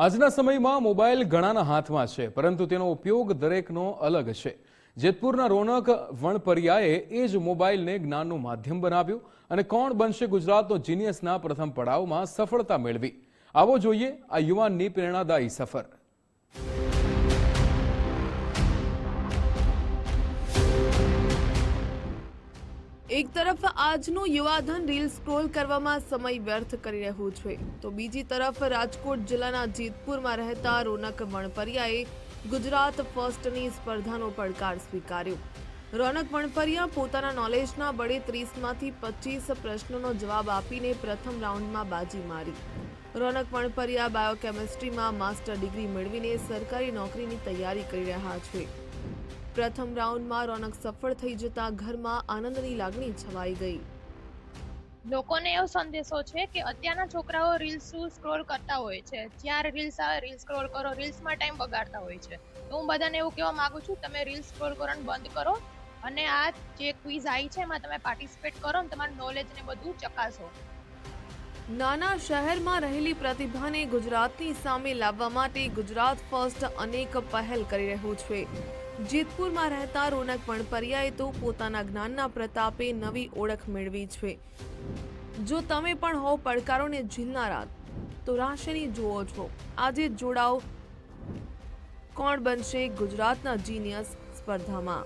આજના સમયમાં મોબાઈલ ઘણાના હાથમાં છે, પરંતુ તેનો ઉપયોગ દરેકનો અલગ છે. જેતપુરના રોનક વણપરિયાએ એ જ મોબાઈલને જ્ઞાનનું માધ્યમ બનાવ્યું અને કોણ બનશે ગુજરાતનો જીનિયસના પ્રથમ પડાવમાં સફળતા મેળવી. આવો જોઈએ આ યુવાનની પ્રેરણાદાયી સફર. એક તરફ આજનું યુવાધન રીલ સ્ક્રોલ કરવામાં સમય વ્યર્થ કરી રહ્યું છે, તો બીજી તરફ રાજકોટ જિલ્લાના જેતપુરમાં રહેતા રોનક વણપરિયાએ ગુજરાત ફર્સ્ટની સ્પર્ધાનો પડકાર સ્વીકાર્યો. રોનક વણપરિયા પોતાના નોલેજના બળે 30માંથી 25 પ્રશ્નોનો જવાબ આપીને પ્રથમ રાઉન્ડમાં બાજી મારી. રોનક વણપરિયા બાયોકેમિસ્ટ્રીમાં માસ્ટર ડિગ્રી મેળવીને સરકારી નોકરીની તૈયારી કરી રહ્યા છે. પ્રથમ રાઉન્ડમાં રોનક સફળ થઈ જતા ઘરમાં આનંદની લાગણી છવાઈ ગઈ. લોકોને એવો સંદેશો છે કે અત્યારના છોકરાઓ રીલ્સ સ્ક્રોલ કરતા હોય છે, જ્યારે રીલ્સ આવે રીલ સ્ક્રોલ કરો, રીલ્સમાં ટાઈમ બગાડતા હોય છે. તો હું બધાને એવું કહેવા માંગુ છું, તમે રીલ્સ સ્ક્રોલ કરવાનું બંધ કરો અને આ જે ક્વિઝ આવી છે એમાં તમે પાર્ટિસિપેટ કરો અને તમારું નોલેજ ને બધું ચકાસો. નાના શહેરમાં રહેલી પ્રતિભાને ગુજરાતની સામે લાવવા માટે ગુજરાત ફર્સ્ટ અનેક પહેલ કરી રહ્યું છે. જેતપુરમાં રહેતા રોનક વણપરિયાએ તો પોતાના જ્ઞાનના પ્રતાપે નવી ઓળખ મેળવી છે. જો તમે પણ હો પડકારોને ઝીલનારા, તો રાશિની જુઓ છો. આજે જોડાઓ કોણ બનશે ગુજરાતના જીનિયસ સ્પર્ધામાં.